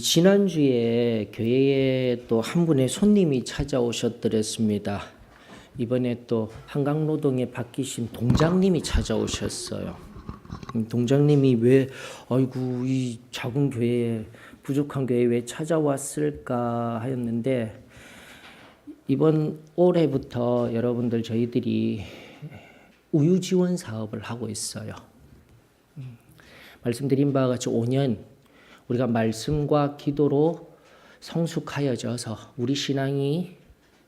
지난주에 교회에 또 한 분의 손님이 찾아오셨더랬습니다. 이번에 또 한강노동에 바뀌신 동장님이 찾아오셨어요. 동장님이 왜 아이고 이 작은 교회에 부족한 교회에 왜 찾아왔을까 하였는데, 이번 올해부터 여러분들 저희들이 우유 지원 사업을 하고 있어요. 말씀드린 바와 같이 5년 우리가 말씀과 기도로 성숙하여져서 우리 신앙이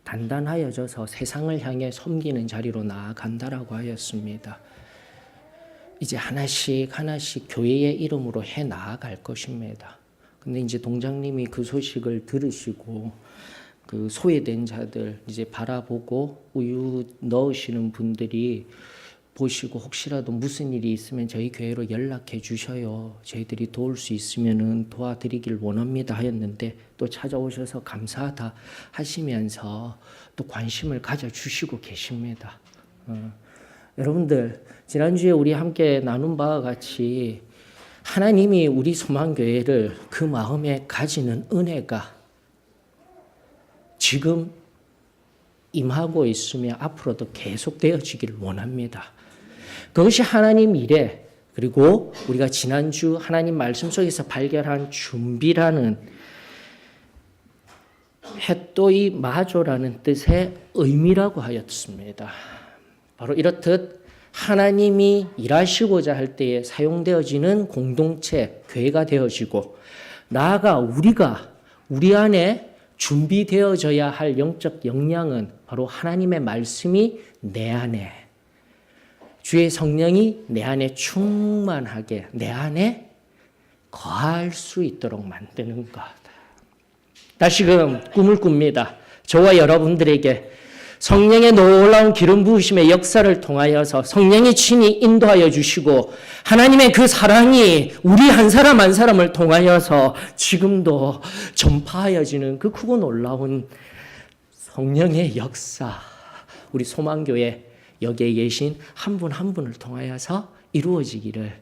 단단하여져서 세상을 향해 섬기는 자리로 나아간다라고 하였습니다. 이제 하나씩 교회의 이름으로 해 나아갈 것입니다. 근데 이제 동장님이 그 소식을 들으시고 그 소외된 자들 이제 바라보고 우유 넣으시는 분들이 보시고 혹시라도 무슨 일이 있으면 저희 교회로 연락해 주셔요. 저희들이 도울 수 있으면 도와드리길 원합니다 하였는데, 또 찾아오셔서 감사하다 하시면서 또 관심을 가져주시고 계십니다. 여러분들, 지난주에 우리 함께 나눈 바와 같이 하나님이 우리 소망교회를 그 마음에 가지는 은혜가 지금 임하고 있으며 앞으로도 계속되어지기를 원합니다. 그것이 하나님 일에, 그리고 우리가 지난주 하나님 말씀 속에서 발견한 준비라는 햇도이 마조라는 뜻의 의미라고 하였습니다. 바로 이렇듯 하나님이 일하시고자 할 때에 사용되어지는 공동체, 교회가 되어지고, 나아가 우리 안에 준비되어져야 할 영적 역량은 바로 하나님의 말씀이 내 안에, 주의 성령이 내 안에 충만하게 내 안에 거할 수 있도록 만드는 것. 다시금 꿈을 꿉니다. 저와 여러분들에게 성령의 놀라운 기름 부으심의 역사를 통하여서 성령이 친히 인도하여 주시고, 하나님의 그 사랑이 우리 한 사람 한 사람을 통하여서 지금도 전파하여지는 그 크고 놀라운 성령의 역사, 우리 소망교회 여기에 계신 한 분 한 분을 통하여서 이루어지기를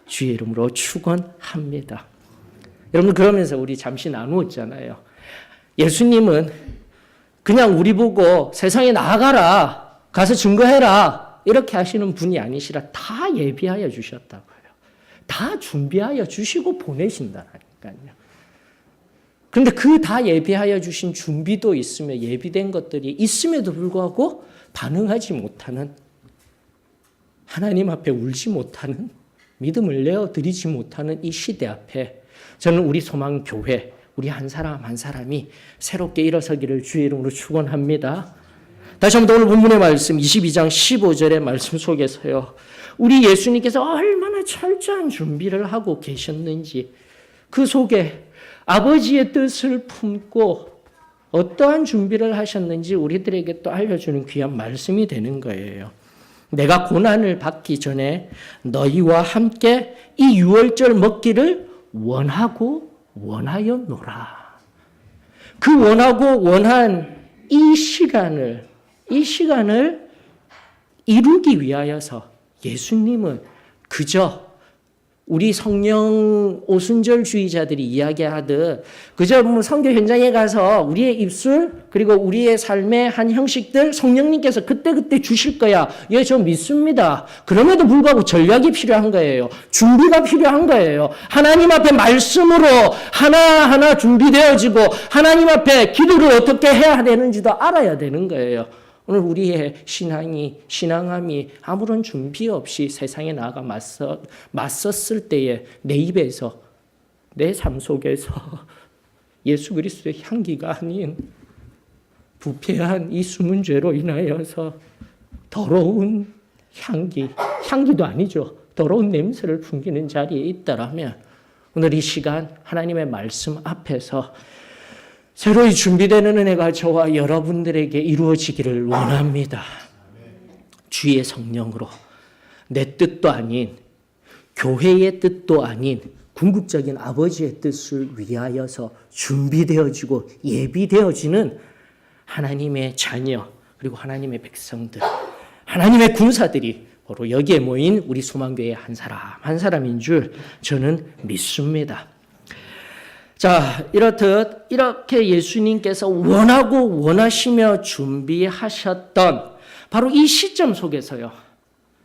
주의 이름으로 축원합니다. 여러분, 그러면서 우리 잠시 나누었잖아요. 예수님은 그냥 우리 보고 세상에 나아가라, 가서 증거해라 이렇게 하시는 분이 아니시라 다 예비하여 주셨다고요. 다 준비하여 주시고 보내신다니까요. 그런데 그 다 예비하여 주신 준비도 있으며 예비된 것들이 있음에도 불구하고 반응하지 못하는, 하나님 앞에 울지 못하는, 믿음을 내어드리지 못하는 이 시대 앞에 저는 우리 소망교회, 우리 한 사람 한 사람이 새롭게 일어서기를 주의 이름으로 축원합니다. 다시 한번 오늘 본문의 말씀 22장 15절의 말씀 속에서요, 우리 예수님께서 얼마나 철저한 준비를 하고 계셨는지, 그 속에 아버지의 뜻을 품고 어떠한 준비를 하셨는지 우리들에게 또 알려주는 귀한 말씀이 되는 거예요. 내가 고난을 받기 전에 너희와 함께 이 유월절 먹기를 원하여 노라. 그 원하고 원한 이 시간을 이루기 위하여서 예수님은 그저 우리 성령 오순절주의자들이 이야기하듯 그저 선교 현장에 가서 우리의 입술 그리고 우리의 삶의 한 형식들 성령님께서 그때그때 주실 거야. 예, 저 믿습니다. 그럼에도 불구하고 전략이 필요한 거예요. 준비가 필요한 거예요. 하나님 앞에 말씀으로 하나하나 준비되어지고 하나님 앞에 기도를 어떻게 해야 되는지도 알아야 되는 거예요. 오늘 우리의 신앙함이 아무런 준비 없이 세상에 나아가 맞섰을 때에 내 입에서, 내 삶 속에서 예수 그리스도의 향기가 아닌 부패한 이 숨은 죄로 인하여서 더러운 향기도 아니죠. 더러운 냄새를 풍기는 자리에 있다라면 오늘 이 시간 하나님의 말씀 앞에서 새로이 준비되는 은혜가 저와 여러분들에게 이루어지기를 원합니다. 주의 성령으로 내 뜻도 아닌, 교회의 뜻도 아닌 궁극적인 아버지의 뜻을 위하여서 준비되어지고 예비되어지는 하나님의 자녀, 그리고 하나님의 백성들, 하나님의 군사들이 바로 여기에 모인 우리 소망교회의 한 사람 한 사람인 줄 저는 믿습니다. 자, 이렇듯 이렇게 예수님께서 원하고 원하시며 준비하셨던 바로 이 시점 속에서요.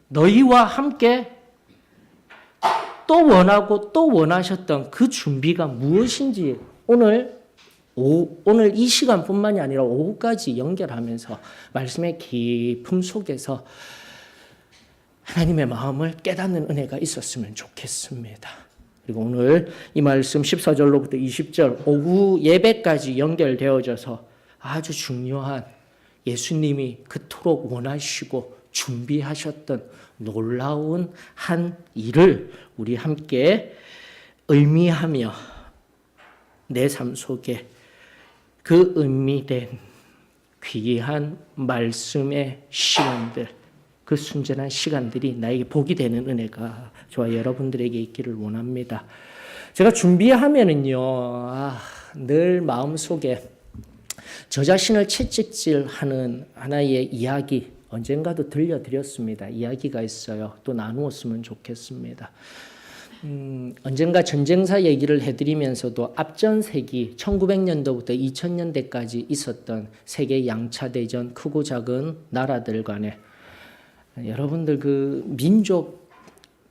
너희와 함께 또 원하고 또 원하셨던 그 준비가 무엇인지 오늘 이 시간뿐만이 아니라 오후까지 연결하면서 말씀의 깊음 속에서 하나님의 마음을 깨닫는 은혜가 있었으면 좋겠습니다. 그리고 오늘 이 말씀 14절로부터 20절 오후 예배까지 연결되어져서 아주 중요한 예수님이 그토록 원하시고 준비하셨던 놀라운 한 일을 우리 함께 의미하며 내 삶 속에 그 의미된 귀한 말씀의 시간들, 그 순전한 시간들이 나에게 복이 되는 은혜가 저와 여러분들에게 있기를 원합니다. 제가 준비하면은요, 늘 마음속에 저 자신을 채찍질하는 하나의 이야기 언젠가도 들려드렸습니다. 이야기가 있어요. 또 나누었으면 좋겠습니다. 언젠가 전쟁사 얘기를 해드리면서도 앞전 세기 1900년도부터 2000년대까지 있었던 세계 양차대전 크고 작은 나라들 간에 여러분들 그 민족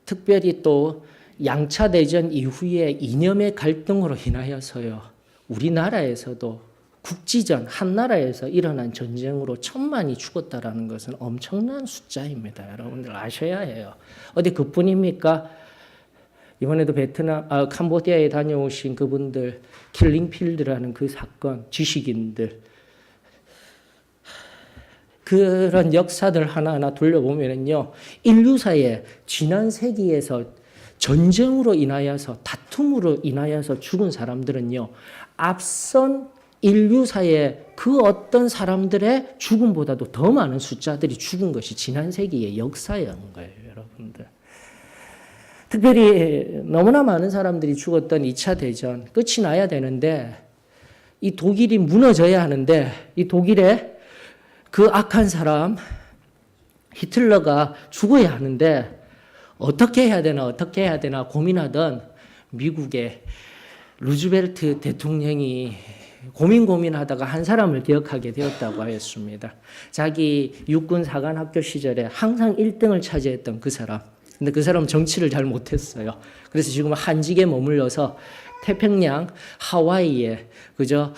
특별히 또 양차대전 이후에 이념의 갈등으로 인하여서요. 우리나라에서도 국지전 한 나라에서 일어난 전쟁으로 1000만이 죽었다라는 것은 엄청난 숫자입니다. 여러분들 아셔야 해요. 어디 그뿐입니까? 이번에도 캄보디아에 다녀오신 그분들 킬링필드라는 그 사건 지식인들 그런 역사들 하나하나 돌려보면요. 인류사의 지난 세기에서 전쟁으로 인하여서 다툼으로 인하여서 죽은 사람들은요. 앞선 인류사의 그 어떤 사람들의 죽음보다도 더 많은 숫자들이 죽은 것이 지난 세기의 역사였는 거예요. 여러분들. 특별히 너무나 많은 사람들이 죽었던 2차 대전 끝이 나야 되는데 이 독일이 무너져야 하는데 이 독일의 그 악한 사람 히틀러가 죽어야 하는데 어떻게 해야 되나 고민하던 미국의 루즈벨트 대통령이 고민하다가 한 사람을 기억하게 되었다고 하였습니다. 자기 육군 사관 학교 시절에 항상 1등을 차지했던 그 사람. 근데 그 사람은 정치를 잘 못했어요. 그래서 지금 한직에 머물러서 태평양 하와이에 그저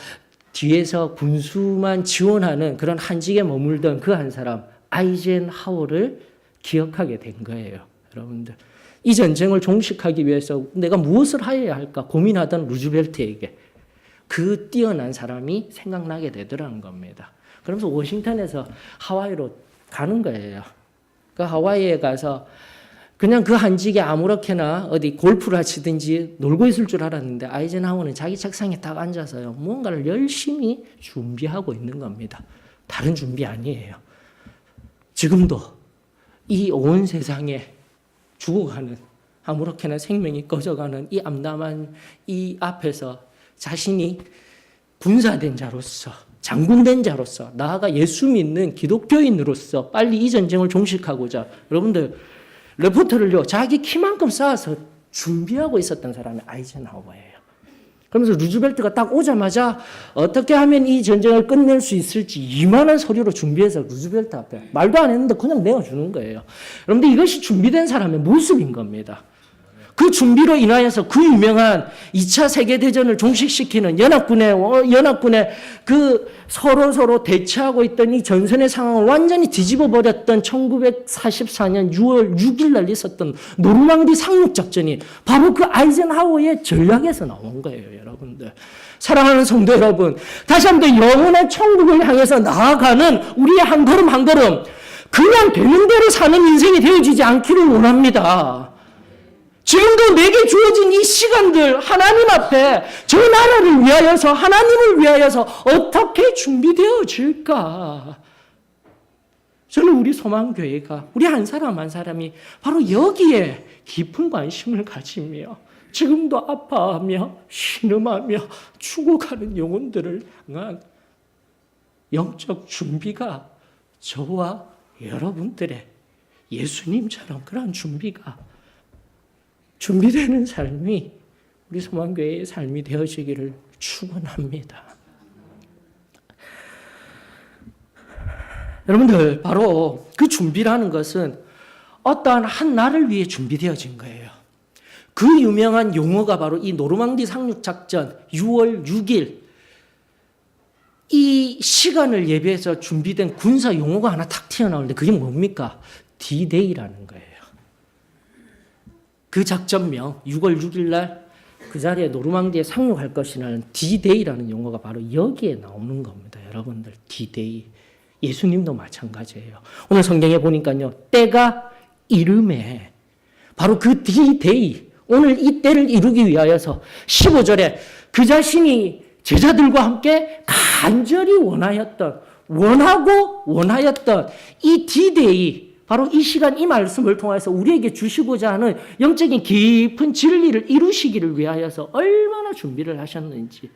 뒤에서 군수만 지원하는 그런 한직에 머물던 그 한 사람 아이젠하워를 기억하게 된 거예요. 여러분들. 이 전쟁을 종식하기 위해서 내가 무엇을 해야 할까 고민하던 루즈벨트에게 그 뛰어난 사람이 생각나게 되더라는 겁니다. 그러면서 워싱턴에서 하와이로 가는 거예요. 그 하와이에 가서 그냥 그 한직에 아무렇게나 어디 골프를 치든지 놀고 있을 줄 알았는데 아이젠하워는 자기 책상에 딱 앉아서요. 무언가를 열심히 준비하고 있는 겁니다. 다른 준비 아니에요. 지금도 이 온 세상에 죽어가는 아무렇게나 생명이 꺼져가는 이 암담한 이 앞에서 자신이 군사된 자로서 장군된 자로서 나아가 예수 믿는 기독교인으로서 빨리 이 전쟁을 종식하고자 여러분들 레포트를요 자기 키만큼 쌓아서 준비하고 있었던 사람이 아이젠하워예요. 그러면서 루즈벨트가 딱 오자마자 어떻게 하면 이 전쟁을 끝낼 수 있을지 이만한 서류로 준비해서 루즈벨트 앞에 말도 안 했는데 그냥 내어주는 거예요. 여러분들 이것이 준비된 사람의 모습인 겁니다. 그 준비로 인하여서 그 유명한 2차 세계대전을 종식시키는 연합군의 그 서로 대치하고 있던 이 전선의 상황을 완전히 뒤집어 버렸던 1944년 6월 6일 날 있었던 노르망디 상륙작전이 바로 그 아이젠하워의 전략에서 나온 거예요, 여러분들. 사랑하는 성도 여러분, 다시 한번 영원한 천국을 향해서 나아가는 우리의 한 걸음 한 걸음 그냥 되는 대로 사는 인생이 되어지지 않기를 원합니다. 지금도 내게 주어진 이 시간들 하나님 앞에 저 나라를 위하여서 하나님을 위하여서 어떻게 준비되어질까? 저는 우리 소망교회가 우리 한 사람 한 사람이 바로 여기에 깊은 관심을 가지며 지금도 아파하며 신음하며 죽어가는 영혼들을 향한 영적 준비가 저와 여러분들의 예수님처럼 그런 준비되는 삶이 우리 소망교회의 삶이 되어지기를 축원합니다. 여러분들, 바로 그 준비라는 것은 어떠한 한 날을 위해 준비되어진 거예요. 그 유명한 용어가 바로 이 노르망디 상륙작전 6월 6일 이 시간을 예비해서 준비된 군사 용어가 하나 탁 튀어나오는데 그게 뭡니까? D-Day라는 거예요. 그 작전명 6월 6일 날 그 자리에 노르망디에 상륙할 것이라는 D-Day라는 용어가 바로 여기에 나오는 겁니다. 여러분들, D-Day. 예수님도 마찬가지예요. 오늘 성경에 보니까요, 때가 이름에 바로 그 D-Day, 오늘 이 때를 이루기 위하여서 15절에 그 자신이 제자들과 함께 간절히 원하였던 이 D-Day, 바로 이 시간 이 말씀을 통해서 우리에게 주시고자 하는 영적인 깊은 진리를 이루시기를 위하여서 얼마나 준비를 하셨는지,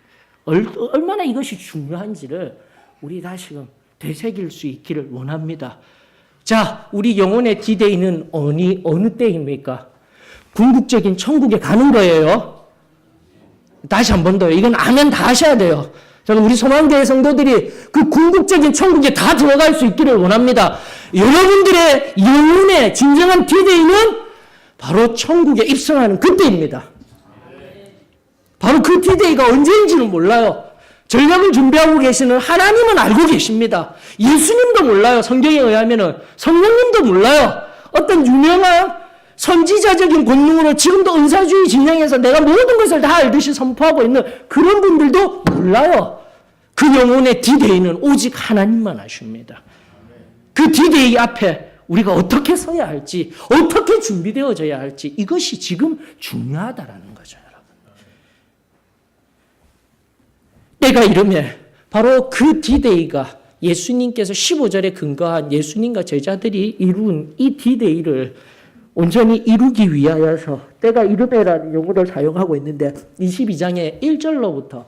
얼마나 이것이 중요한지를 우리 다시금 되새길 수 있기를 원합니다. 자, 우리 영혼의 D-Day는 어느 때입니까? 궁극적인 천국에 가는 거예요. 다시 한 번 더요. 이건 아멘 다 하셔야 돼요. 저는 우리 소망교회 성도들이 그 궁극적인 천국에 다 들어갈 수 있기를 원합니다. 여러분들의 영혼의 진정한 D-Day는 바로 천국에 입성하는 그때입니다. 바로 그 D-Day가 언제인지는 몰라요. 전략을 준비하고 계시는 하나님은 알고 계십니다. 예수님도 몰라요. 성경에 의하면은 성령님도 몰라요. 어떤 유명한 선지자적인 권능으로 지금도 은사주의 진영에서 내가 모든 것을 다 알듯이 선포하고 있는 그런 분들도 몰라요. 그 영혼의 D-Day는 오직 하나님만 아십니다. 그 D-Day 앞에 우리가 어떻게 서야 할지, 어떻게 준비되어져야 할지, 이것이 지금 중요하다라는 거죠, 여러분. 때가 이르면 바로 그 D-Day가 예수님께서 15절에 근거한 예수님과 제자들이 이룬 이 D-Day를 온전히 이루기 위하여서 때가 이르매라는 용어를 사용하고 있는데 22장의 1절로부터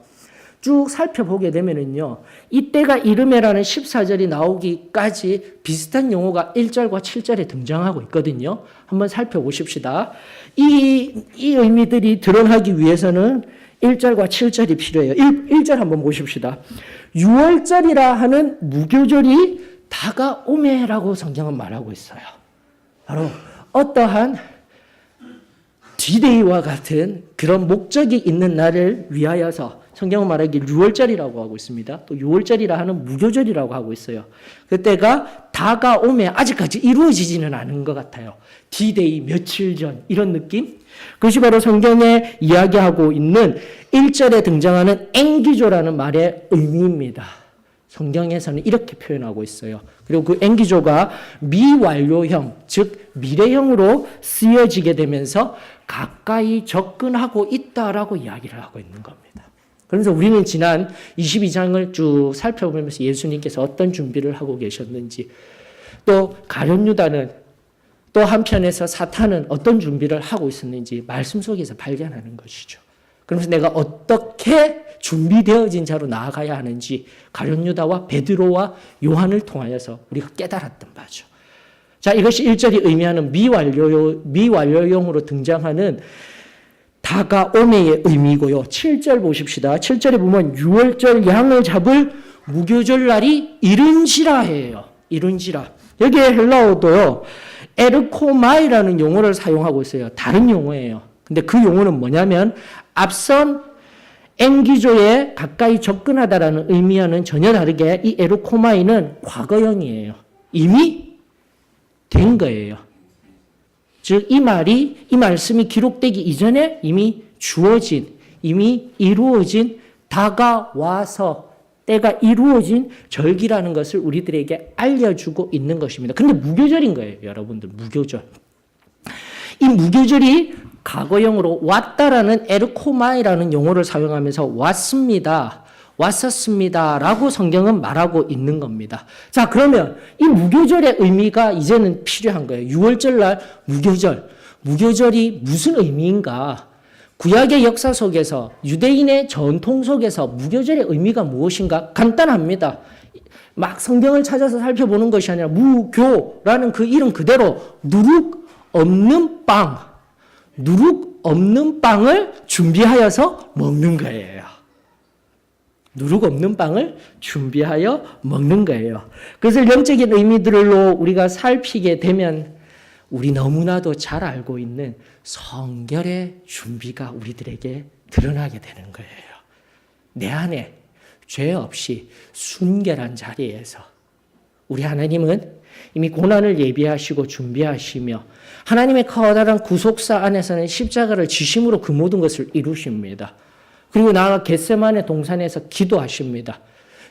쭉 살펴보게 되면은요, 이 때가 이르매라는 14절이 나오기까지 비슷한 용어가 1절과 7절에 등장하고 있거든요. 한번 살펴보십시다. 이 의미들이 드러나기 위해서는 1절과 7절이 필요해요. 1절 한번 보십시다. 6월절이라 하는 무교절이 다가오매라고 성경은 말하고 있어요. 바로 어떠한 D-Day와 같은 그런 목적이 있는 날을 위하여서 성경은 말하기 6월절이라고 하고 있습니다. 또 6월절이라 하는 무교절이라고 하고 있어요. 그때가 다가오매 아직까지 이루어지지는 않은 것 같아요. D-Day 며칠 전 이런 느낌? 그것이 바로 성경에 이야기하고 있는 1절에 등장하는 앵기조라는 말의 의미입니다. 성경에서는 이렇게 표현하고 있어요. 그리고 그 앵기조가 미완료형, 즉 미래형으로 쓰여지게 되면서 가까이 접근하고 있다라고 이야기를 하고 있는 겁니다. 그래서 우리는 지난 22장을 쭉 살펴보면서 예수님께서 어떤 준비를 하고 계셨는지, 또 가룟 유다는 또 한편에서 사탄은 어떤 준비를 하고 있었는지 말씀 속에서 발견하는 것이죠. 그러면서 내가 어떻게 준비되어진 자로 나아가야 하는지 가룟 유다와 베드로와 요한을 통하여서 우리가 깨달았던 바죠. 자, 이것이 1절이 의미하는 미완료형으로 등장하는 다가오매의 의미고요. 7절 보십시다. 7절에 보면 6월절 양을 잡을 무교절 날이 이른지라 해요. 이른지라. 여기에 헬라어도요, 에르코마이라는 용어를 사용하고 있어요. 다른 용어예요. 근데 그 용어는 뭐냐면 앞선 앵기조에 가까이 접근하다라는 의미와는 전혀 다르게 이 에르코마이는 과거형이에요. 이미 된 거예요. 즉, 이 말씀이 기록되기 이전에 이미 주어진, 이미 이루어진, 다가와서 때가 이루어진 절기라는 것을 우리들에게 알려주고 있는 것입니다. 그런데 무교절인 거예요, 여러분들. 무교절. 이 무교절이 과거형으로 왔다라는 에르코마이라는 용어를 사용하면서 왔었습니다 라고 성경은 말하고 있는 겁니다. 자, 그러면 이 무교절의 의미가 이제는 필요한 거예요. 6월절날 무교절. 무교절이 무슨 의미인가? 구약의 역사 속에서, 유대인의 전통 속에서 무교절의 의미가 무엇인가? 간단합니다. 막 성경을 찾아서 살펴보는 것이 아니라 무교라는 그 이름 그대로 누룩 없는 빵, 누룩 없는 빵을 준비하여서 먹는 거예요. 누룩 없는 빵을 준비하여 먹는 거예요. 그래서 영적인 의미들로 우리가 살피게 되면 우리 너무나도 잘 알고 있는 성결의 준비가 우리들에게 드러나게 되는 거예요. 내 안에 죄 없이 순결한 자리에서 우리 하나님은 이미 고난을 예비하시고 준비하시며 하나님의 커다란 구속사 안에서는 십자가를 지심으로 그 모든 것을 이루십니다. 그리고 나아가 겟세마네 동산에서 기도하십니다.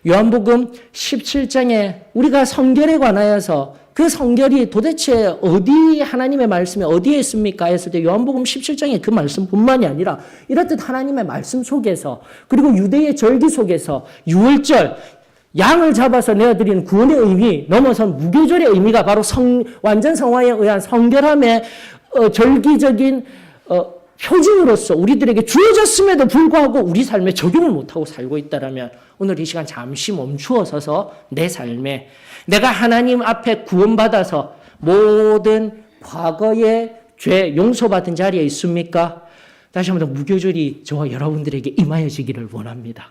요한복음 17장에 우리가 성결에 관하여서 그 성결이 도대체 어디 하나님의 말씀이 어디에 있습니까? 했을 때 요한복음 17장에 그 말씀뿐만이 아니라 이렇듯 하나님의 말씀 속에서 그리고 유대의 절기 속에서 유월절 양을 잡아서 내어드리는 구원의 의미 넘어선 무교절의 의미가 바로 완전 성화에 의한 성결함의 절기적인 표징으로서 우리들에게 주어졌음에도 불구하고 우리 삶에 적용을 못하고 살고 있다면 오늘 이 시간 잠시 멈추어 서서 내 삶에 내가 하나님 앞에 구원받아서 모든 과거의 죄 용서받은 자리에 있습니까? 다시 한번 더 무교절이 저와 여러분들에게 임하여지기를 원합니다.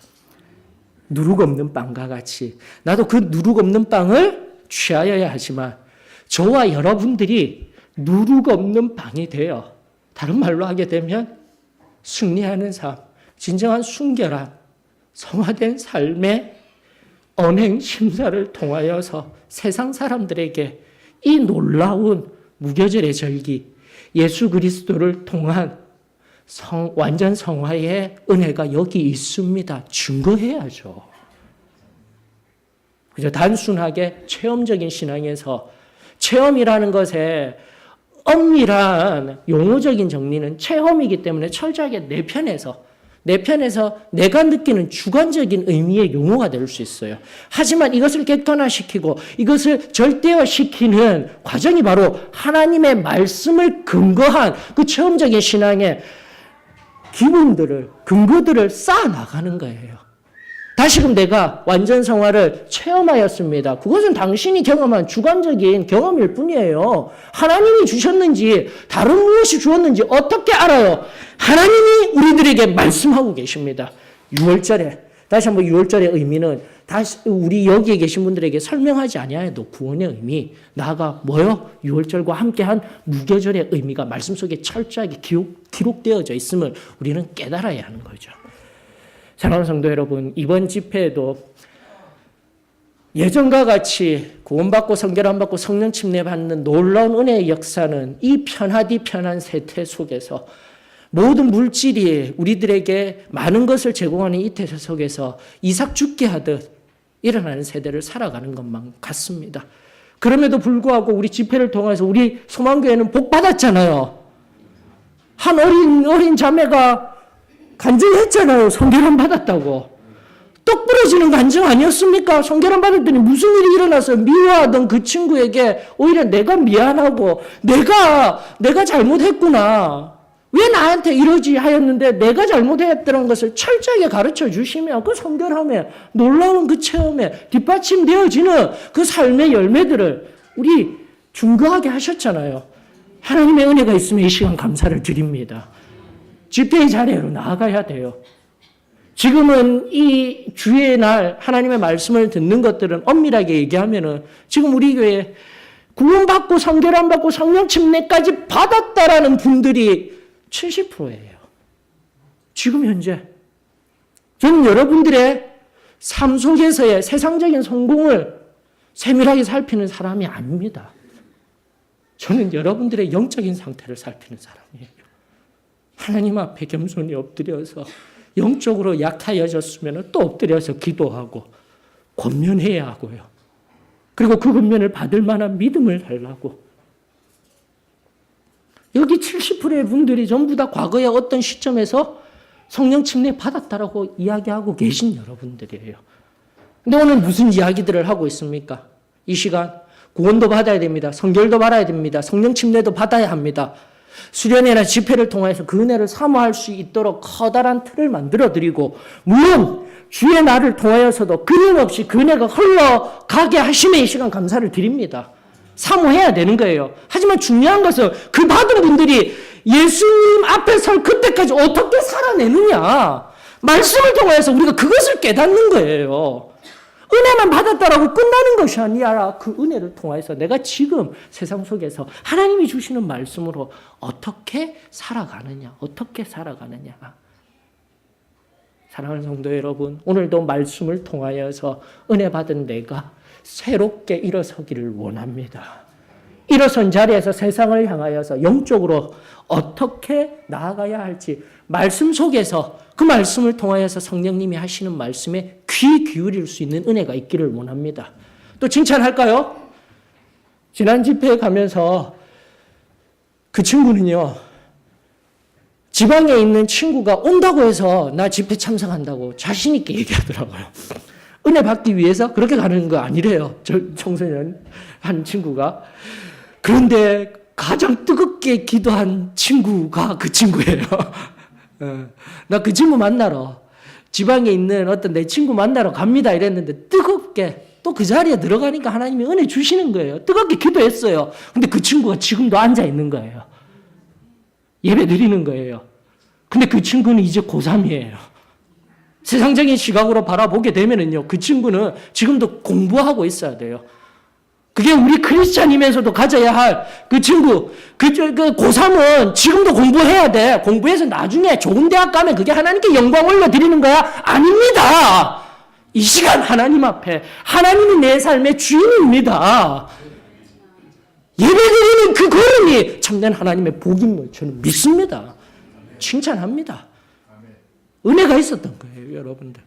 누룩 없는 빵과 같이 나도 그 누룩 없는 빵을 취하여야 하지만 저와 여러분들이 누룩 없는 빵이 되어 다른 말로 하게 되면 승리하는 삶, 진정한 순결한 성화된 삶의 언행 심사를 통하여서 세상 사람들에게 이 놀라운 무교절의 절기 예수 그리스도를 통한 완전 성화의 은혜가 여기 있습니다. 증거해야죠. 그저 단순하게 체험적인 신앙에서 체험이라는 것에 엄밀한 용어적인 정리는 체험이기 때문에 철저하게 내 편에서 내가 느끼는 주관적인 의미의 용어가 될 수 있어요. 하지만 이것을 객관화시키고 이것을 절대화시키는 과정이 바로 하나님의 말씀을 근거한 그 체험적인 신앙의 기본들을, 근거들을 쌓아나가는 거예요. 다시금 내가 완전 성화를 체험하였습니다. 그것은 당신이 경험한 주관적인 경험일 뿐이에요. 하나님이 주셨는지 다른 무엇이 주었는지 어떻게 알아요? 하나님이 우리들에게 말씀하고 계십니다. 6월절에 다시 한번 6월절의 의미는 다시 우리 여기에 계신 분들에게 설명하지 아니하여도 구원의 의미 나아가 뭐요? 6월절과 함께한 무교절의 의미가 말씀 속에 철저하게 기록되어져 있음을 우리는 깨달아야 하는 거죠. 사랑하는 성도 여러분, 이번 집회에도 예전과 같이 구원받고 성결함 받고 성령 침례받는 놀라운 은혜의 역사는 이 편하디 편한 세태 속에서 모든 물질이 우리들에게 많은 것을 제공하는 이 태세 속에서 이삭 죽게 하듯 일어나는 세대를 살아가는 것만 같습니다. 그럼에도 불구하고 우리 집회를 통해서 우리 소망교회는 복 받았잖아요. 한 어린 자매가 간증했잖아요. 성결함 받았다고. 떡 부러지는 간증 아니었습니까? 성결함 받았더니 무슨 일이 일어나서 미워하던 그 친구에게 오히려 내가 미안하고 내가 잘못했구나. 왜 나한테 이러지 하였는데 내가 잘못했다는 것을 철저하게 가르쳐 주시며 그 성결함에 놀라운 그 체험에 뒷받침되어지는 그 삶의 열매들을 우리 증거하게 하셨잖아요. 하나님의 은혜가 있으면 이 시간 감사를 드립니다. 집회의 자리로 나아가야 돼요. 지금은 이 주의 날 하나님의 말씀을 듣는 것들은 엄밀하게 얘기하면은 지금 우리 교회에 구원받고 성결함 받고 성령 침례까지 받았다라는 분들이 70%예요. 지금 현재. 저는 여러분들의 삶 속에서의 세상적인 성공을 세밀하게 살피는 사람이 아닙니다. 저는 여러분들의 영적인 상태를 살피는 사람이에요. 하나님 앞에 겸손히 엎드려서 영적으로 약하여졌으면 또 엎드려서 기도하고 권면해야 하고요. 그리고 그 권면을 받을 만한 믿음을 달라고. 여기 70%의 분들이 전부 다 과거의 어떤 시점에서 성령 침례 받았다라고 이야기하고 계신 여러분들이에요. 근데 오늘 무슨 이야기들을 하고 있습니까? 이 시간 구원도 받아야 됩니다. 성결도 받아야 됩니다. 성령 침례도 받아야 합니다. 수련회나 집회를 통해서 그 은혜를 사모할 수 있도록 커다란 틀을 만들어드리고 물론 주의 날을 통하여서도 끊임없이 그 은혜가 흘러가게 하심에 이 시간 감사를 드립니다. 사모해야 되는 거예요. 하지만 중요한 것은 그 받은 분들이 예수님 앞에 설 그때까지 어떻게 살아내느냐. 말씀을 통해서 우리가 그것을 깨닫는 거예요. 은혜만 받았다라고 끝나는 것이 아니라 그 은혜를 통해서 내가 지금 세상 속에서 하나님이 주시는 말씀으로 어떻게 살아가느냐. 어떻게 살아가느냐. 사랑하는 성도 여러분, 오늘도 말씀을 통하여서 은혜 받은 내가 새롭게 일어서기를 원합니다. 일어선 자리에서 세상을 향하여서 영적으로 어떻게 나아가야 할지 말씀 속에서 그 말씀을 통하여서 성령님이 하시는 말씀에 귀 기울일 수 있는 은혜가 있기를 원합니다. 또 칭찬할까요? 지난 집회에 가면서 그 친구는요, 지방에 있는 친구가 온다고 해서 나 집회 참석한다고 자신 있게 얘기하더라고요. 은혜 받기 위해서 그렇게 가는 거 아니래요. 저 청소년 한 친구가. 그런데 가장 뜨겁게 기도한 친구가 그 친구예요. 나 그 친구 만나러 지방에 있는 어떤 내 친구 만나러 갑니다 이랬는데 뜨겁게 또 그 자리에 들어가니까 하나님이 은혜 주시는 거예요. 뜨겁게 기도했어요. 근데 그 친구가 지금도 앉아 있는 거예요. 예배 드리는 거예요. 근데 그 친구는 이제 고3이에요. 세상적인 시각으로 바라보게 되면은요, 그 친구는 지금도 공부하고 있어야 돼요. 그게 우리 크리스찬이면서도 가져야 할 그 친구, 그 고3은 지금도 공부해야 돼. 공부해서 나중에 좋은 대학 가면 그게 하나님께 영광 올려드리는 거야? 아닙니다. 이 시간 하나님 앞에, 하나님이 내 삶의 주인입니다. 예배드리는 그 걸음이 참된 하나님의 복인 걸 저는 믿습니다. 칭찬합니다. 은혜가 있었던 거예요, 여러분들.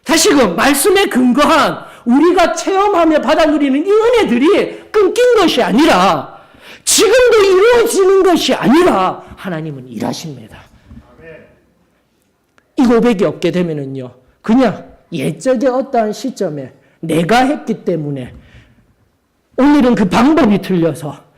다시금 말씀에 근거한 우리가 체험하며 받아 누리는 이 은혜들이 끊긴 것이 아니라 지금도 이루어지는 것이 아니라 하나님은 일하십니다. 이 고백이 없게 되면은요, 그냥 옛적의 어떠한 시점에 내가 했기 때문에 오늘은 그 방법이 틀려서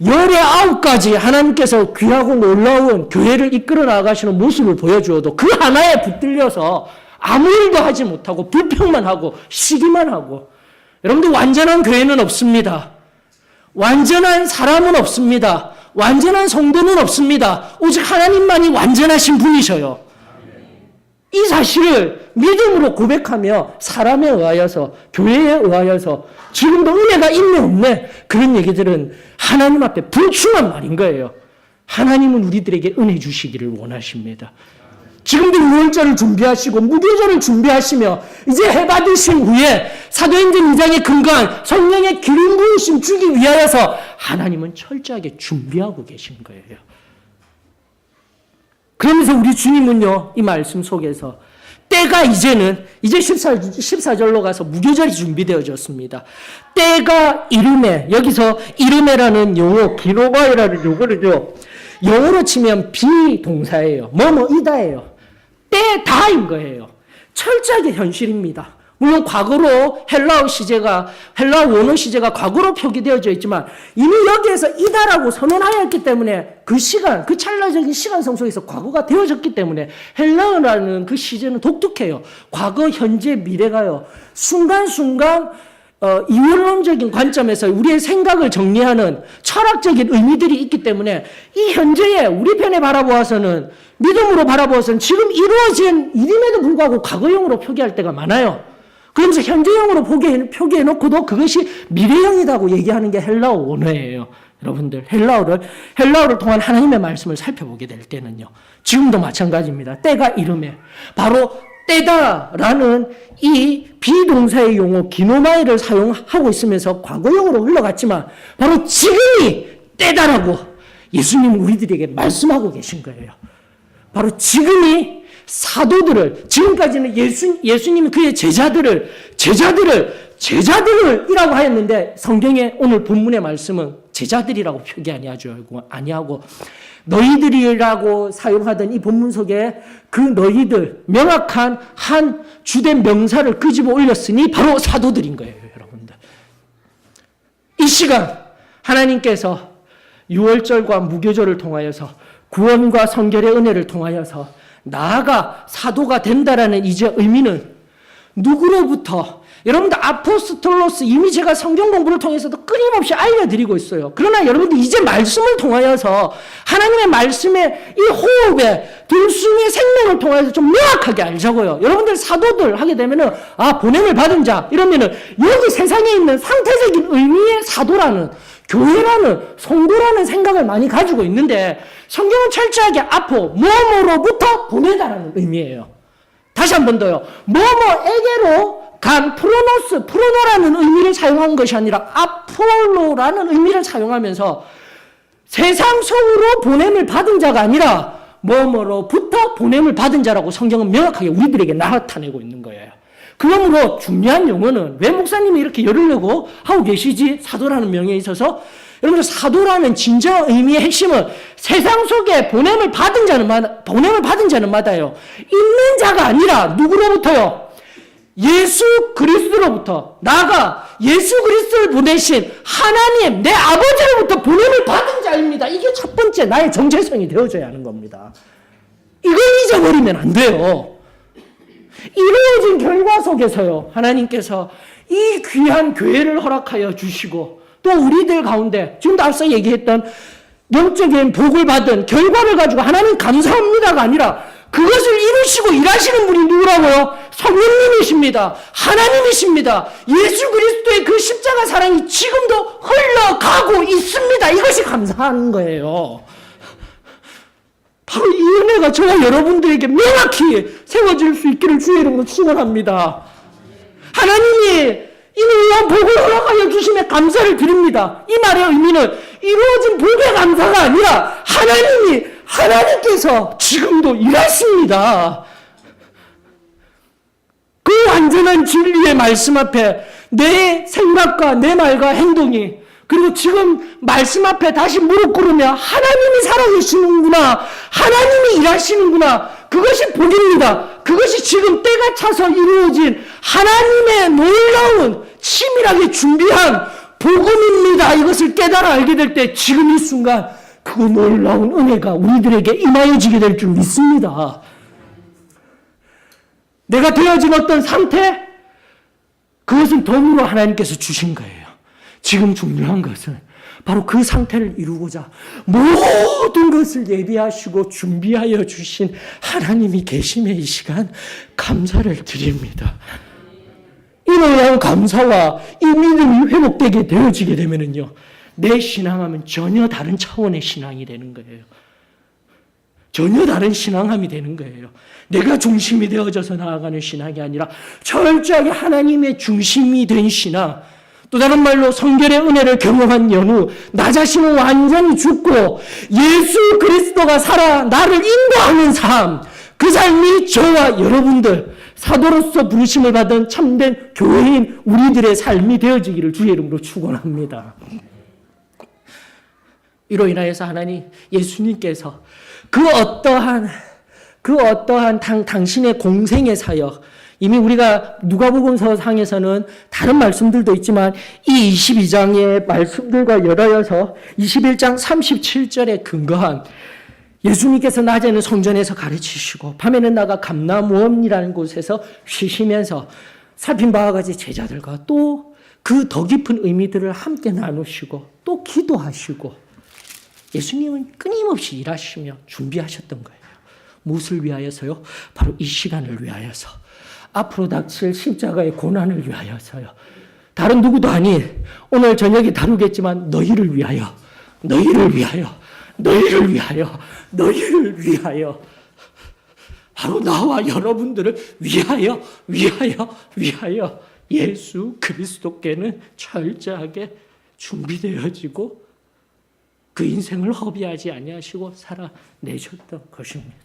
19가지 하나님께서 귀하고 놀라운 교회를 이끌어 나가시는 모습을 보여주어도 그 하나에 붙들려서 아무 일도 하지 못하고 불평만 하고 쉬기만 하고, 여러분들 완전한 교회는 없습니다. 완전한 사람은 없습니다. 완전한 성도는 없습니다. 오직 하나님만이 완전하신 분이셔요. 이 사실을 믿음으로 고백하며 사람에 의하여서, 교회에 의하여서 지금도 은혜가 있네 없네 그런 얘기들은 하나님 앞에 불충한 말인 거예요. 하나님은 우리들에게 은혜 주시기를 원하십니다. 지금도 6월절을 준비하시고 무교절을 준비하시며 이제 해받으신 후에 사도행전 2장에 근거한 성령의 기름 부으심 주기 위하여서 하나님은 철저하게 준비하고 계신 거예요. 그러면서 우리 주님은요, 이 말씀 속에서 때가 이제 14절로 가서 무교절이 준비되어졌습니다. 때가 이르매, 여기서 이르매라는 용어, 기노바이라는 용어는요, 영어로 치면 비동사예요. 뭐뭐이다예요. 때다인 거예요. 철저하게 현실입니다. 물론 과거로 헬라어 원어 시제가 과거로 표기되어져 있지만 이미 여기에서 이다라고 선언하였기 때문에 그 시간, 그 찰나적인 시간성 속에서 과거가 되어졌기 때문에 헬라어라는 그 시제는 독특해요. 과거, 현재, 미래가요. 순간순간 이원론적인 관점에서 우리의 생각을 정리하는 철학적인 의미들이 있기 때문에 이 현재에 우리 편에 바라보아서는, 믿음으로 바라보아서는 지금 이루어진 일임에도 불구하고 과거형으로 표기할 때가 많아요. 그러면서 현재형으로 표기해놓고도 그것이 미래형이라고 얘기하는 게 헬라어 원어예요. 여러분들, 헬라어를 통한 하나님의 말씀을 살펴보게 될 때는요, 지금도 마찬가지입니다. 때가 이름에 바로 때다라는 이 비동사의 용어 기노마이를 사용하고 있으면서 과거형으로 흘러갔지만 바로 지금이 때다라고 예수님은 우리들에게 말씀하고 계신 거예요. 바로 지금이 사도들을, 지금까지는 예수님이 그의 제자들이라고 하였는데 성경의 오늘 본문의 말씀은 제자들이라고 표기 아니하고 너희들이라고 사용하던 이 본문 속에 그 너희들, 명확한 한 주된 명사를 끄집어 올렸으니 바로 사도들인 거예요, 여러분들. 이 시간 하나님께서 6월절과 무교절을 통하여서 구원과 성결의 은혜를 통하여서 나아가 사도가 된다라는 이제 의미는 누구로부터? 여러분들 아포스톨로스 이미 제가 성경 공부를 통해서도 끊임없이 알려드리고 있어요. 그러나 여러분들 이제 말씀을 통하여서 하나님의 말씀의 이 호흡에 들숨의 생명을 통해서 좀 명확하게 알자고요. 여러분들 사도들 하게 되면은 보냄을 받은 자 이러면은 여기 세상에 있는 상태적인 의미의 사도라는 교회라는 성도라는 생각을 많이 가지고 있는데 성경은 철저하게 뭐뭐로부터 보내다라는 의미예요. 다시 한 번 더요. 뭐뭐에게로 간 프로노라는 의미를 사용한 것이 아니라 아폴로라는 의미를 사용하면서 세상 속으로 보냄을 받은 자가 아니라 뭐뭐로부터 보냄을 받은 자라고 성경은 명확하게 우리들에게 나타내고 있는 거예요. 그러므로 중요한 용어는 왜 목사님이 이렇게 열으려고 하고 계시지? 사도라는 명예에 있어서 여러분들 사도라는 진정 의미의 핵심은 세상 속에 보냄을 받은 자는 마다요. 있는 자가 아니라 누구로부터요? 예수 그리스도로부터 나아가 예수 그리스도를 보내신 하나님 내 아버지로부터 보냄을 받은 자입니다. 이게 첫 번째 나의 정체성이 되어져야 하는 겁니다. 이걸 잊어버리면 안 돼요. 이루어진 결과 속에서요 하나님께서 이 귀한 교회를 허락하여 주시고 또 우리들 가운데 지금도 앞서 얘기했던 영적인 복을 받은 결과를 가지고 하나님 감사합니다가 아니라 그것을 이루시고 일하시는 분이 누구라고요? 성령님이십니다. 하나님이십니다. 예수 그리스도의 그 십자가 사랑이 지금도 흘러가고 있습니다. 이것이 감사한 거예요. 바로 이 은혜가 저와 여러분들에게 명확히 세워질 수 있기를 주의 이름으로 축원합니다. 하나님이 이 놀라운 복을 허락하여 주심에 감사를 드립니다. 이 말의 의미는 이루어진 복의 감사가 아니라 하나님께서 지금도 일하십니다. 그 완전한 진리의 말씀 앞에 내 생각과 내 말과 행동이 그리고 지금 말씀 앞에 다시 무릎 꿇으며 하나님이 살아계시는구나, 하나님이 일하시는구나, 그것이 복입니다. 그것이 지금 때가 차서 이루어진 하나님의 놀라운 치밀하게 준비한 복음입니다. 이것을 깨달아 알게 될 때 지금 이 순간 그 놀라운 은혜가 우리들에게 임하여지게 될 줄 믿습니다. 내가 되어진 어떤 상태, 그것은 덤으로 하나님께서 주신 거예요. 지금 중요한 것은 바로 그 상태를 이루고자 모든 것을 예비하시고 준비하여 주신 하나님이 계심에 이 시간 감사를 드립니다. 이 놀라운 감사와 이 믿음이 회복되게 되어지게 되면은요, 내 신앙함은 전혀 다른 차원의 신앙이 되는 거예요. 전혀 다른 신앙함이 되는 거예요. 내가 중심이 되어져서 나아가는 신앙이 아니라 철저하게 하나님의 중심이 된 신앙. 또 다른 말로 성결의 은혜를 경험한 연후 나 자신은 완전히 죽고 예수 그리스도가 살아 나를 인도하는 삶, 그 삶이 저와 여러분들 사도로서 부르심을 받은 참된 교회인 우리들의 삶이 되어지기를 주의 이름으로 축원합니다. 이로 인하여서 하나님, 예수님께서 그 어떠한 당신의 공생의 사역, 이미 우리가 누가복음서 상에서는 다른 말씀들도 있지만 이 22장의 말씀들과 열하여서 21장 37절에 근거한 예수님께서 낮에는 성전에서 가르치시고 밤에는 나가 감나무원이라는 곳에서 쉬시면서 살핀 바와 같이 제자들과 또 그 더 깊은 의미들을 함께 나누시고 또 기도하시고 예수님은 끊임없이 일하시며 준비하셨던 거예요. 무엇을 위하여서요? 바로 이 시간을 위하여서, 앞으로 닥칠 십자가의 고난을 위하여서요. 다른 누구도 아닌 오늘 저녁에 다루겠지만 너희를 위하여, 너희를 위하여, 너희를 위하여, 너희를 위하여, 바로 나와 여러분들을 위하여, 위하여, 위하여 예수 그리스도께는 철저하게 준비되어지고 그 인생을 허비하지 아니하시고 살아내셨던 것입니다.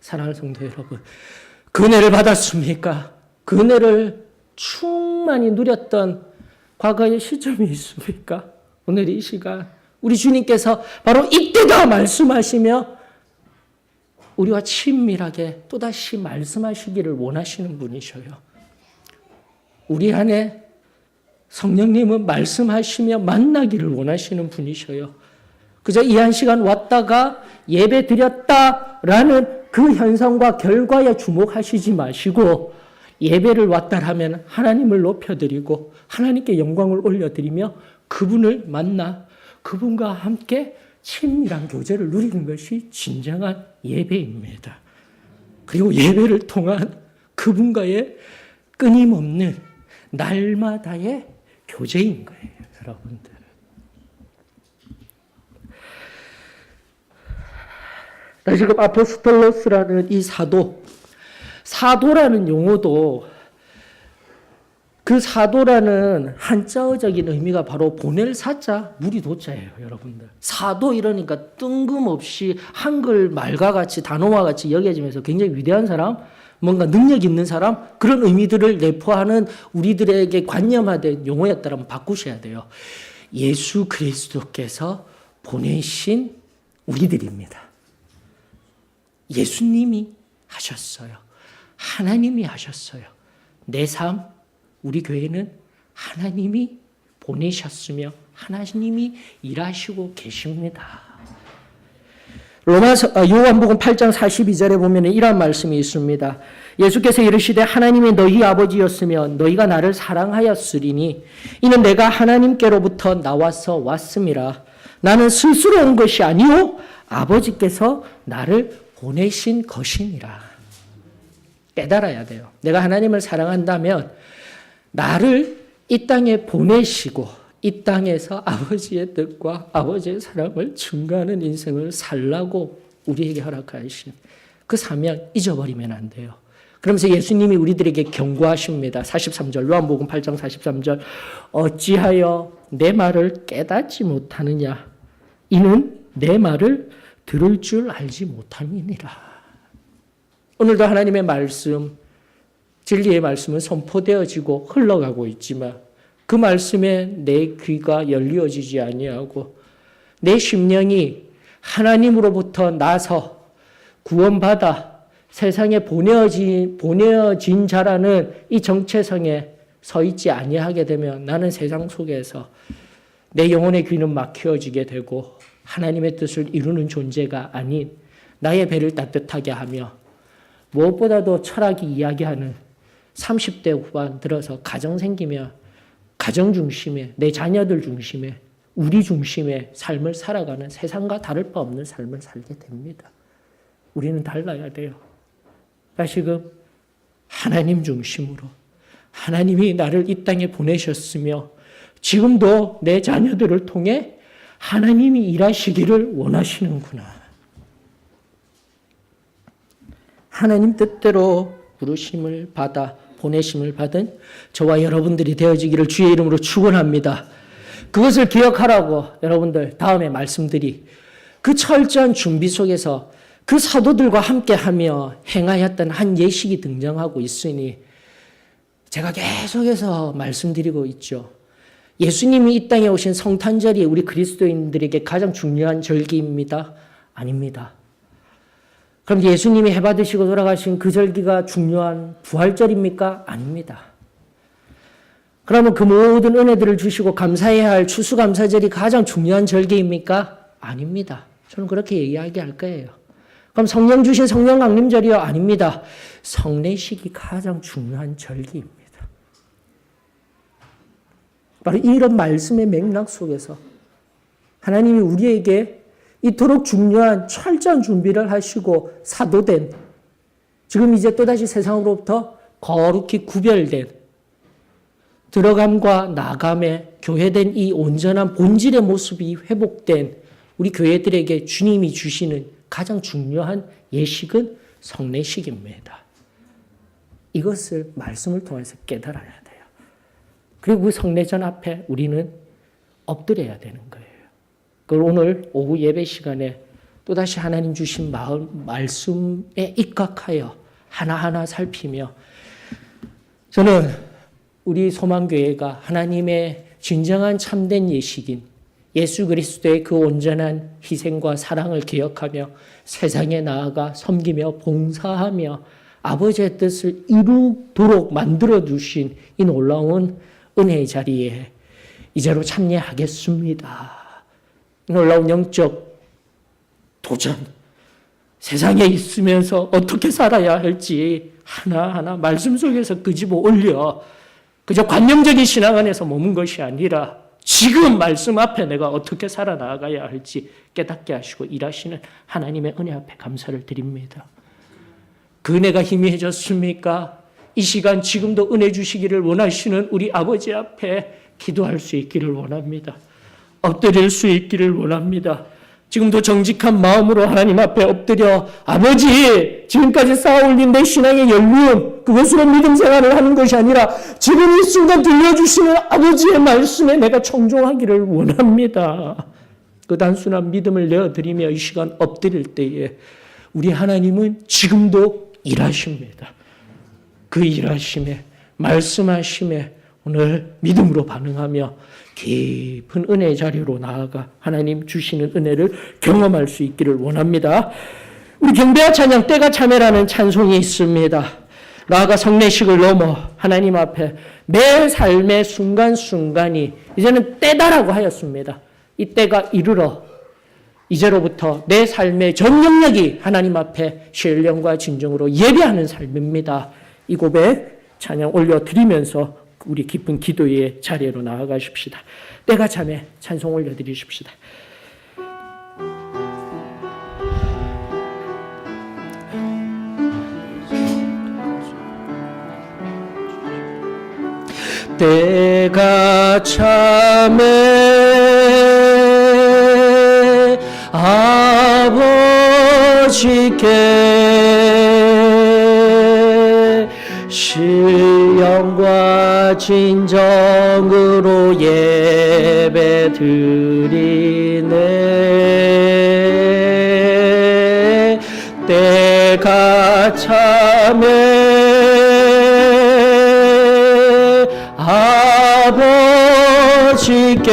사랑하는 성도 여러분, 그 은혜를 받았습니까? 그 은혜를 충만히 누렸던 과거의 시점이 있습니까? 오늘 이 시간 우리 주님께서 바로 이때다 말씀하시며 우리와 친밀하게 또다시 말씀하시기를 원하시는 분이셔요. 우리 안에 성령님은 말씀하시며 만나기를 원하시는 분이셔요. 그저 이 한 시간 왔다가 예배 드렸다라는 그 현상과 결과에 주목하시지 마시고 예배를 왔다 하면 하나님을 높여드리고 하나님께 영광을 올려드리며 그분을 만나 그분과 함께 친밀한 교제를 누리는 것이 진정한 예배입니다. 그리고 예배를 통한 그분과의 끊임없는 날마다의 교제인 거예요, 여러분들. 지금 아포스톨로스라는 이 사도라는 용어도 그 사도라는 한자어적인 의미가 바로 보낼 사자, 무리 도자예요, 여러분들. 사도 이러니까 뜬금없이 한글 말과 같이 단어와 같이 여겨지면서 굉장히 위대한 사람, 뭔가 능력 있는 사람, 그런 의미들을 내포하는 우리들에게 관념화된 용어였다면 바꾸셔야 돼요. 예수 그리스도께서 보내신 우리들입니다. 예수님이 하셨어요. 하나님이 하셨어요. 내 삶, 우리 교회는 하나님이 보내셨으며 하나님이 일하시고 계십니다. 요한복음 8장 42절에 보면 이런 말씀이 있습니다. 예수께서 이르시되 하나님이 너희 아버지였으며 너희가 나를 사랑하였으리니 이는 내가 하나님께로부터 나와서 왔음이라. 나는 스스로 온 것이 아니요 아버지께서 나를 보내신 것이니라. 깨달아야 돼요. 내가 하나님을 사랑한다면 나를 이 땅에 보내시고 이 땅에서 아버지의 뜻과 아버지의 사랑을 증거하는 인생을 살라고 우리에게 허락하신 그 사명 잊어버리면 안 돼요. 그러면서 예수님이 우리들에게 경고하십니다. 43절, 요한복음 8장 43절. 어찌하여 내 말을 깨닫지 못하느냐? 이는 내 말을 들을 줄 알지 못함이니라. 오늘도 하나님의 말씀, 진리의 말씀은 선포되어지고 흘러가고 있지만 그 말씀에 내 귀가 열리어지지 아니하고 내 심령이 하나님으로부터 나서 구원받아 세상에 보내어진 자라는 이 정체성에 서 있지 아니하게 되면 나는 세상 속에서 내 영혼의 귀는 막혀지게 되고 하나님의 뜻을 이루는 존재가 아닌 나의 배를 따뜻하게 하며 무엇보다도 철학이 이야기하는 30대 후반 들어서 가정 생기며 가정 중심에 내 자녀들 중심에 우리 중심의 삶을 살아가는 세상과 다를 바 없는 삶을 살게 됩니다. 우리는 달라야 돼요. 다시금 하나님 중심으로 하나님이 나를 이 땅에 보내셨으며 지금도 내 자녀들을 통해 하나님이 일하시기를 원하시는구나. 하나님 뜻대로 부르심을 받아 보내심을 받은 저와 여러분들이 되어지기를 주의 이름으로 축원합니다. 그것을 기억하라고 여러분들 다음에 말씀드리 그 철저한 준비 속에서 그 사도들과 함께하며 행하였던 한 예식이 등장하고 있으니 제가 계속해서 말씀드리고 있죠. 예수님이 이 땅에 오신 성탄절이 우리 그리스도인들에게 가장 중요한 절기입니다. 아닙니다. 그럼 예수님이 해받으시고 돌아가신 그 절기가 중요한 부활절입니까? 아닙니다. 그러면 그 모든 은혜들을 주시고 감사해야 할 추수감사절이 가장 중요한 절기입니까? 아닙니다. 저는 그렇게 이야기할 거예요. 그럼 성령 주신 성령 강림절이요? 아닙니다. 성례식이 가장 중요한 절기입니다. 바로 이런 말씀의 맥락 속에서 하나님이 우리에게 이토록 중요한 철저한 준비를 하시고 사도된 지금 이제 또다시 세상으로부터 거룩히 구별된 들어감과 나감에 교회된 이 온전한 본질의 모습이 회복된 우리 교회들에게 주님이 주시는 가장 중요한 예식은 성례식입니다. 이것을 말씀을 통해서 깨달아야 돼요. 그리고 그 성례전 앞에 우리는 엎드려야 되는 거예요. 그걸 오늘 오후 예배 시간에 또다시 하나님 주신 말씀에 입각하여 하나하나 살피며 저는 우리 소망교회가 하나님의 진정한 참된 예식인 예수 그리스도의 그 온전한 희생과 사랑을 기억하며 세상에 나아가 섬기며 봉사하며 아버지의 뜻을 이루도록 만들어주신 이 놀라운 은혜의 자리에 이제로 참여하겠습니다. 놀라운 영적 도전, 세상에 있으면서 어떻게 살아야 할지 하나하나 말씀 속에서 끄집어 올려 그저 관념적인 신앙 안에서 머문 것이 아니라 지금 말씀 앞에 내가 어떻게 살아나가야 할지 깨닫게 하시고 일하시는 하나님의 은혜 앞에 감사를 드립니다. 그 은혜가 희미해졌습니까? 이 시간 지금도 은혜 주시기를 원하시는 우리 아버지 앞에 기도할 수 있기를 원합니다. 엎드릴 수 있기를 원합니다. 지금도 정직한 마음으로 하나님 앞에 엎드려 아버지 지금까지 쌓아올린 내 신앙의 연륜 그것으로 믿음 생활을 하는 것이 아니라 지금 이 순간 들려주시는 아버지의 말씀에 내가 청종하기를 원합니다. 그 단순한 믿음을 내어드리며 이 시간 엎드릴 때에 우리 하나님은 지금도 일하십니다. 그 일하심에 말씀하심에 오늘 믿음으로 반응하며 깊은 은혜의 자리로 나아가 하나님 주시는 은혜를 경험할 수 있기를 원합니다. 우리 경배와 찬양 때가 참회라는 찬송이 있습니다. 나아가 성례식을 넘어 하나님 앞에 내 삶의 순간순간이 이제는 때다라고 하였습니다. 이 때가 이르러 이제로부터 내 삶의 전 영역이 하나님 앞에 신령과 진정으로 예배하는 삶입니다. 이 고백 찬양 올려드리면서 우리 깊은 기도의 자리로 나아가십시다. 때가 참에 찬송 올려드리십시다. 때가 참에 아버지께 신령과 진정으로 예배 드리네. 때가 참에 아버지께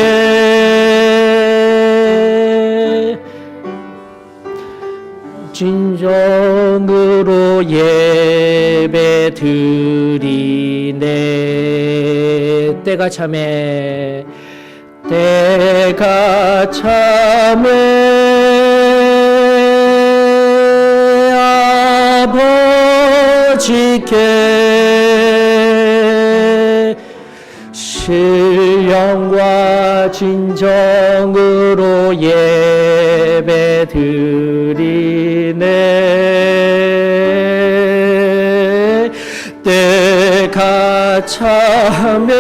진정으로 예배 드리네. 때가 참에 때가 참에 아버지께 신령과 진정으로 예배 드리네. 때가 참에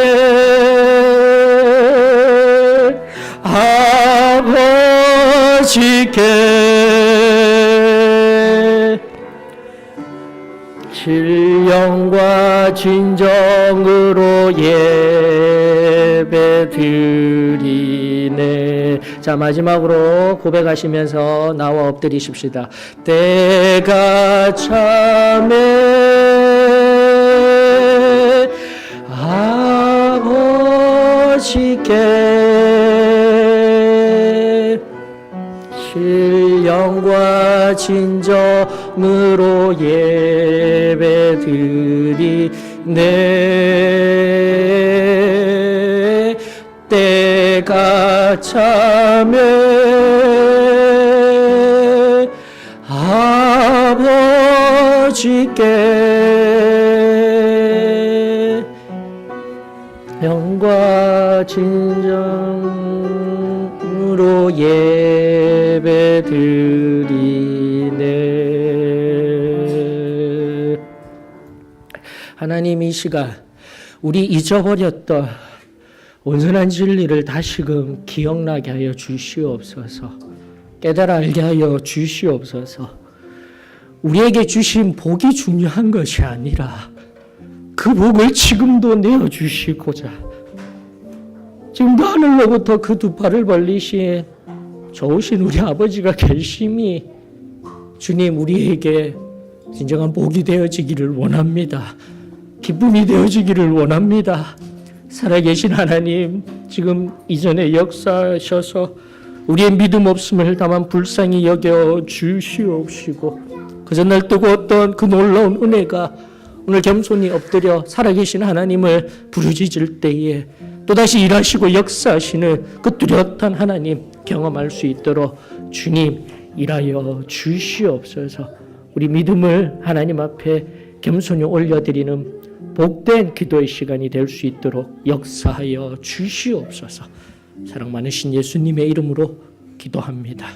아버지께 신령과 진정으로 예배 드리네. 자, 마지막으로 고백하시면서 나와 엎드리십시다. 때가 참에 아버지께 신령과 진정으로 예배 드리네. 때가 참에 아버지께 영과 진정으로 예배 드리네. 하나님 이 시간 우리 잊어버렸던 온전한 진리를 다시금 기억나게 하여 주시옵소서. 깨달아 알게 하여 주시옵소서. 우리에게 주신 복이 중요한 것이 아니라 그 복을 지금도 내어주시고자 지금도 하늘로부터 그 두 팔을 벌리신 좋으신 우리 아버지가 결심이 주님 우리에게 진정한 복이 되어지기를 원합니다. 기쁨이 되어지기를 원합니다. 살아계신 하나님 지금 이전에 역사하셔서 우리의 믿음 없음을 다만 불쌍히 여겨 주시옵시고 그저 날 뜨거웠던 그 놀라운 은혜가 오늘 겸손히 엎드려 살아계신 하나님을 부르짖을 때에 또다시 일하시고 역사하시는 그 뚜렷한 하나님 경험할 수 있도록 주님 일하여 주시옵소서. 우리 믿음을 하나님 앞에 겸손히 올려드리는 복된 기도의 시간이 될 수 있도록 역사하여 주시옵소서. 사랑 많으신 예수님의 이름으로 기도합니다.